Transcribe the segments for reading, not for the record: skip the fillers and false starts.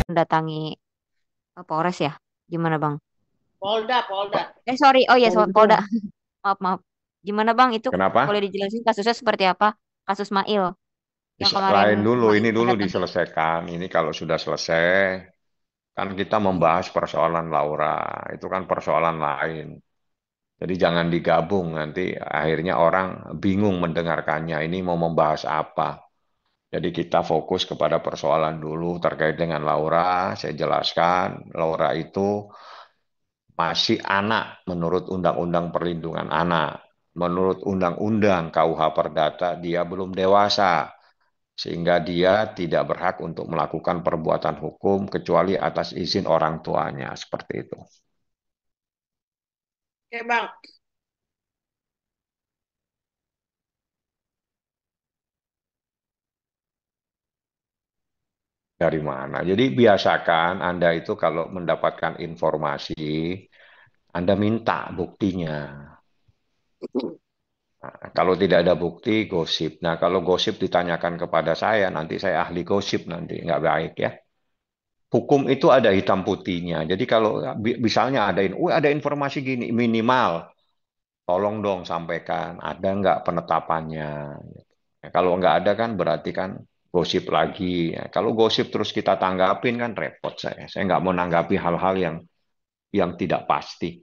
mendatangi Polres ya? Gimana Bang? Polda, Polda. Sorry, oh ya Oh soal itu Polda. Maaf, maaf. Gimana Bang? Itu boleh kenapa? dijelasin kasusnya seperti apa? Kasus Mail yang kemarin Lain dulu, Mail ini dulu mendatangi. diselesaikan. Ini kalau sudah selesai, kan kita membahas persoalan Laura. Itu kan persoalan lain. Jadi jangan digabung nanti akhirnya orang bingung mendengarkannya. Ini mau membahas apa? Jadi kita fokus kepada persoalan dulu terkait dengan Laura. Saya jelaskan, Laura itu masih anak menurut Undang-Undang Perlindungan Anak. Menurut Undang-Undang KUH Perdata, dia belum dewasa. Sehingga dia tidak berhak untuk melakukan perbuatan hukum kecuali atas izin orang tuanya. Seperti itu. Oke, Bang. Dari mana? Jadi biasakan Anda itu kalau mendapatkan informasi, Anda minta buktinya. Nah, kalau tidak ada bukti, gosip. Nah, kalau gosip ditanyakan kepada saya, nanti saya ahli gosip nanti. Nggak baik ya. Hukum itu ada hitam putihnya. Jadi kalau misalnya ada informasi gini, minimal, tolong dong sampaikan, ada nggak penetapannya. Ya, kalau nggak ada kan berarti kan gosip lagi. Ya, kalau gosip terus kita tanggapin kan repot saya. Saya nggak mau nanggapi hal-hal yang tidak pasti.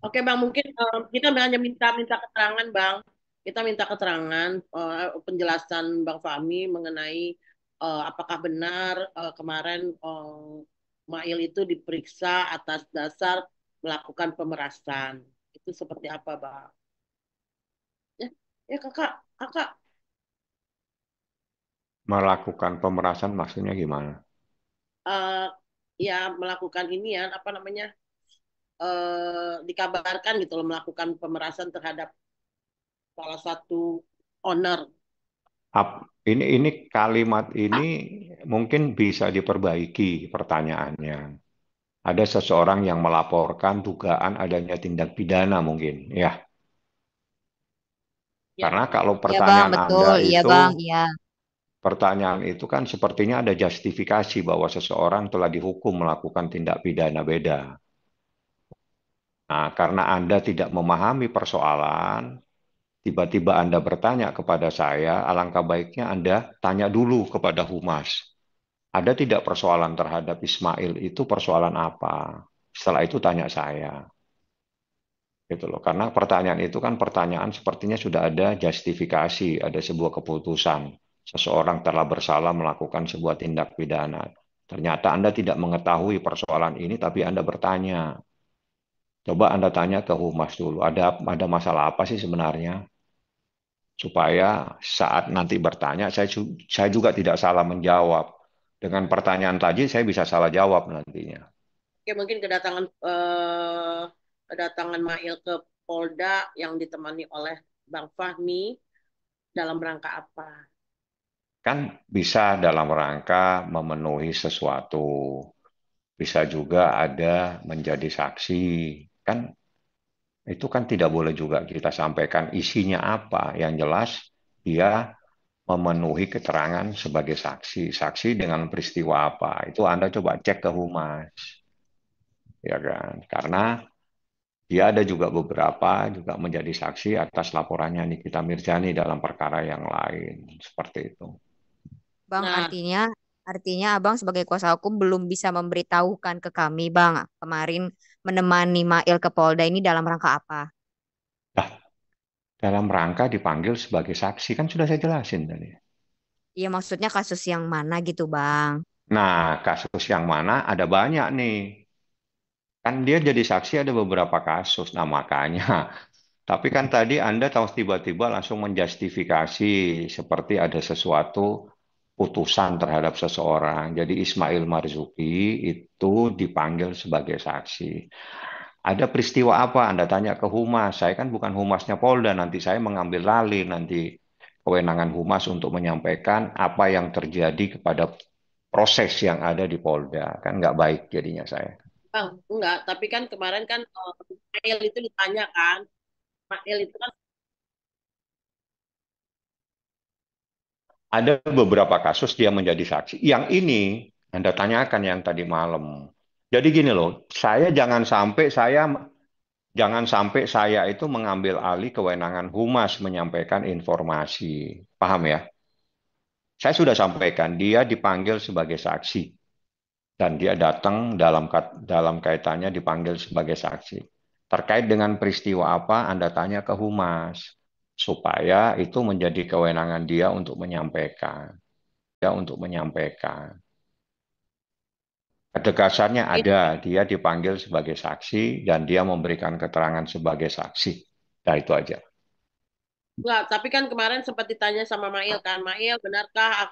Oke, Bang. Mungkin kita hanya minta keterangan, Bang. Kita minta keterangan penjelasan Bang Fahmi mengenai apakah benar kemarin Mail itu diperiksa atas dasar melakukan pemerasan. Itu seperti apa, Bang? Ya, ya kakak, kakak Melakukan pemerasan maksudnya gimana? eh, ya melakukan ini ya apa namanya dikabarkan gitu loh melakukan pemerasan terhadap salah satu owner. Ini kalimat ini mungkin bisa diperbaiki pertanyaannya. Ada seseorang yang melaporkan dugaan adanya tindak pidana mungkin, ya. Ya, Karena kalau Iya Bang, pertanyaan betul. Anda Iya itu, Bang, iya. pertanyaan itu kan sepertinya ada justifikasi bahwa seseorang telah dihukum melakukan tindak pidana beda. Nah, karena Anda tidak memahami persoalan, tiba-tiba Anda bertanya kepada saya, alangkah baiknya Anda tanya dulu kepada Humas. Ada tidak persoalan terhadap Ismail itu persoalan apa? Setelah itu tanya saya, gitu loh. Karena pertanyaan itu kan pertanyaan sepertinya sudah ada justifikasi, ada sebuah keputusan. Seseorang telah bersalah melakukan sebuah tindak pidana. Ternyata Anda tidak mengetahui persoalan ini, tapi Anda bertanya. Coba Anda tanya ke Humas dulu, ada masalah apa sih sebenarnya? Supaya saat nanti bertanya, saya juga tidak salah menjawab. Dengan pertanyaan tadi, saya bisa salah jawab nantinya. oke mungkin kedatangan Mail ke Polda yang ditemani oleh Bang Fahmi dalam rangka apa? Kan bisa dalam rangka memenuhi sesuatu. Bisa juga ada menjadi saksi. Kan itu kan tidak boleh juga kita sampaikan isinya apa. Yang jelas dia memenuhi keterangan sebagai saksi. Saksi dengan peristiwa apa. Itu Anda coba cek ke Humas. Ya kan? Karena dia ada juga beberapa juga menjadi saksi atas laporannya Nikita Mirzani dalam perkara yang lain. Seperti itu. Bang, Nah, artinya Abang sebagai kuasa hukum belum bisa memberitahukan ke kami, Bang, kemarin menemani Mail ke Polda ini dalam rangka apa? Nah, dalam rangka dipanggil sebagai saksi kan sudah saya jelasin tadi. Iya, maksudnya kasus yang mana gitu, Bang? Nah, kasus yang mana ada banyak nih. Kan dia jadi saksi ada beberapa kasus. Nah, makanya. Tapi kan tadi Anda tahu tiba-tiba langsung menjustifikasi seperti ada sesuatu putusan terhadap seseorang. Jadi Ismail Marzuki itu dipanggil sebagai saksi. Ada peristiwa apa? Anda tanya ke Humas. Saya kan bukan Humasnya Polda. Nanti saya mengambil alih nanti kewenangan Humas untuk menyampaikan apa yang terjadi kepada proses yang ada di Polda. Kan nggak baik jadinya saya. Bang, enggak, tapi kan kemarin kan Mail itu ditanya kan, Mail itu kan Ada beberapa kasus dia menjadi saksi. Yang ini Anda tanyakan yang tadi malam. Jadi gini loh, jangan sampai saya itu mengambil alih kewenangan humas menyampaikan informasi. Paham ya? Saya sudah sampaikan, dia dipanggil sebagai saksi dan dia datang dalam kaitannya dipanggil sebagai saksi. Terkait dengan peristiwa apa, Anda tanya ke humas supaya itu menjadi kewenangan dia untuk menyampaikan. Ya, untuk menyampaikan. Ketegasannya Ini ada, dia dipanggil sebagai saksi dan dia memberikan keterangan sebagai saksi. Nah, itu aja. enggak, tapi kan kemarin sempat ditanya sama Mail kan, Mail benarkah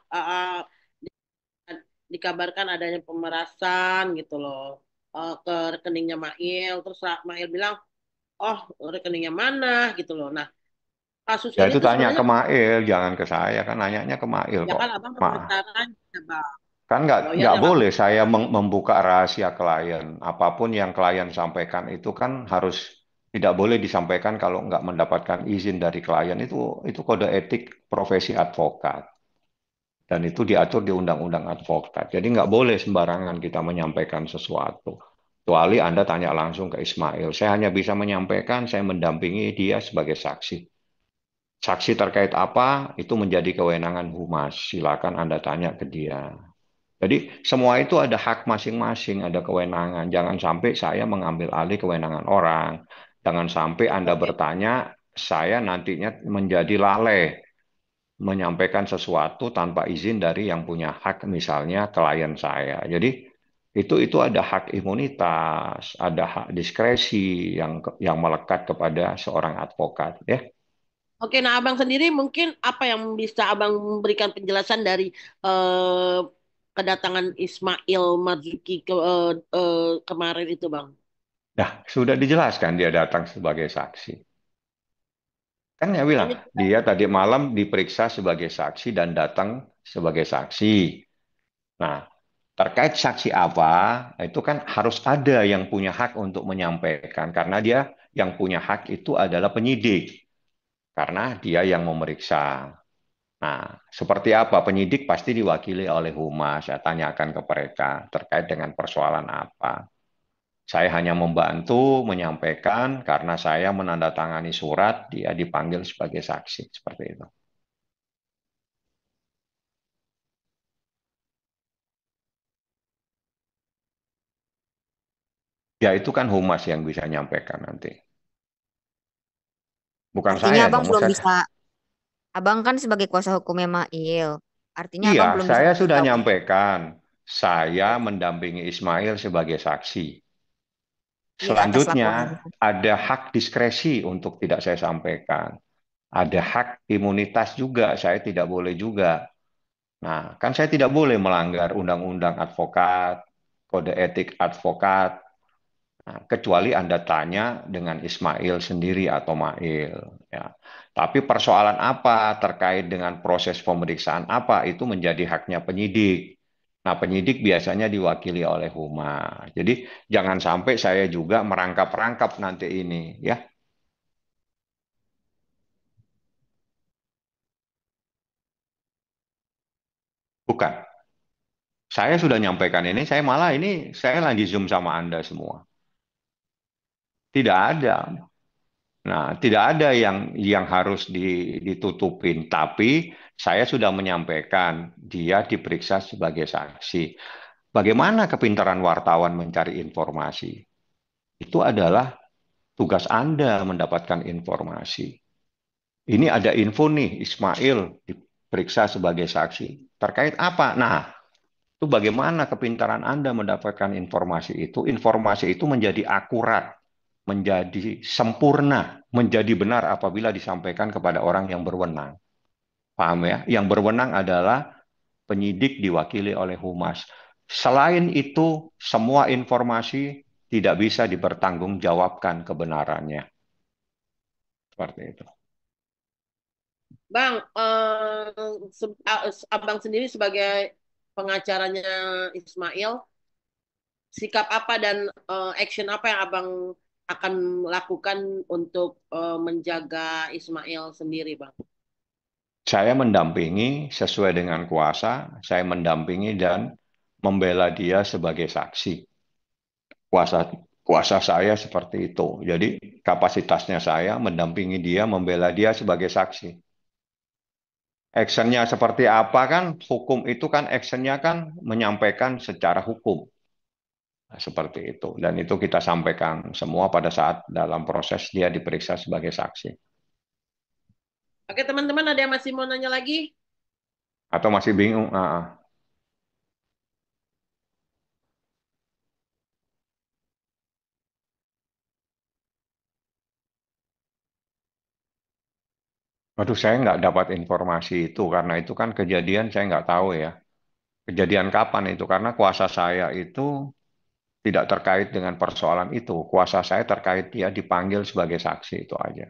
dikabarkan adanya pemerasan gitu loh ke rekeningnya Mail, terus Mail bilang, oh rekeningnya mana gitu loh. Nah, kasus Ya ini itu tuh tanya sebenarnya ke Mail, jangan ke saya kan nanyanya ke Mail ya kok. kan abang Ma, pengacaranya bang, kan nggak lawyer nggak yang abang. boleh saya membuka rahasia klien. Apapun yang klien sampaikan itu kan harus tidak boleh disampaikan kalau nggak mendapatkan izin dari klien. Itu kode etik profesi advokat dan itu diatur di Undang-Undang Advokat. Jadi nggak boleh sembarangan kita menyampaikan sesuatu. Kecuali Anda tanya langsung ke Ismail. Saya hanya bisa menyampaikan, saya mendampingi dia sebagai saksi. Saksi terkait apa, itu menjadi kewenangan humas. Silakan Anda tanya ke dia. Jadi semua itu ada hak masing-masing, ada kewenangan. Jangan sampai saya mengambil alih kewenangan orang. Jangan sampai Anda Oke, bertanya, saya nantinya menjadi lalai menyampaikan sesuatu tanpa izin dari yang punya hak, misalnya klien saya. Jadi itu ada hak imunitas, ada hak diskresi yang melekat kepada seorang advokat, ya. oke, nah abang sendiri mungkin apa yang bisa abang memberikan penjelasan dari eh, kedatangan Ismail Marzuki kemarin itu bang? Nah, sudah dijelaskan dia datang sebagai saksi. Kan ya bilang, Hanya dia tadi malam diperiksa sebagai saksi dan datang sebagai saksi. Nah, terkait saksi apa, itu kan harus ada yang punya hak untuk menyampaikan, karena dia yang punya hak itu adalah penyidik, karena dia yang memeriksa. Nah, seperti apa? Penyidik pasti diwakili oleh humas. Saya tanyakan ke mereka terkait dengan persoalan apa. Saya hanya membantu menyampaikan karena saya menandatangani surat, dia dipanggil sebagai saksi. Seperti itu. Ya, itu kan humas yang bisa nyampaikan nanti. Bukan Artinya saya abang dong. belum bisa, abang kan sebagai kuasa hukumnya Mail. Artinya Iya, abang belum bisa saya kasih sudah tahu. nyampaikan. Saya mendampingi Ismail sebagai saksi. Iya atas Selanjutnya, laporan. ada hak diskresi untuk tidak saya sampaikan. Ada hak imunitas juga, saya tidak boleh juga. Nah, kan saya tidak boleh melanggar undang-undang advokat, kode etik advokat, nah, kecuali Anda tanya dengan Ismail sendiri atau Mail. Ya. Tapi persoalan apa terkait dengan proses pemeriksaan apa itu menjadi haknya penyidik. Nah, penyidik biasanya diwakili oleh humas. Jadi jangan sampai saya juga merangkap-rangkap nanti ini, ya. Bukan. Saya sudah nyampaikan ini, saya lagi Zoom sama Anda semua. Tidak ada. Nah, tidak ada yang harus ditutupin, tapi saya sudah menyampaikan dia diperiksa sebagai saksi. Bagaimana kepintaran wartawan mencari informasi? Itu adalah tugas Anda mendapatkan informasi. Ini ada info nih, Ismail diperiksa sebagai saksi. Terkait apa? Nah, itu bagaimana kepintaran Anda mendapatkan informasi itu? Informasi itu menjadi akurat, menjadi sempurna, menjadi benar apabila disampaikan kepada orang yang berwenang. Paham ya? Yang berwenang adalah penyidik diwakili oleh humas. Selain itu, semua informasi tidak bisa dipertanggungjawabkan kebenarannya. Seperti itu. Bang, abang sendiri sebagai pengacaranya Ismail, sikap apa dan action apa yang abang akan lakukan untuk menjaga Ismail sendiri, bang? Saya mendampingi sesuai dengan kuasa, saya mendampingi dan membela dia sebagai saksi. Kuasa kuasa saya seperti itu. Jadi kapasitasnya saya mendampingi dia, membela dia sebagai saksi. Actionnya seperti apa kan? Hukum itu kan actionnya kan menyampaikan secara hukum. Nah, seperti itu. Dan itu kita sampaikan semua pada saat dalam proses dia diperiksa sebagai saksi. Oke, teman-teman, ada yang masih mau nanya lagi? Atau masih bingung? Waduh, saya nggak dapat informasi itu karena itu kan kejadian saya nggak tahu ya. Kejadian kapan itu? Karena kuasa saya itu tidak terkait dengan persoalan itu. Kuasa saya terkait dia dipanggil sebagai saksi itu aja.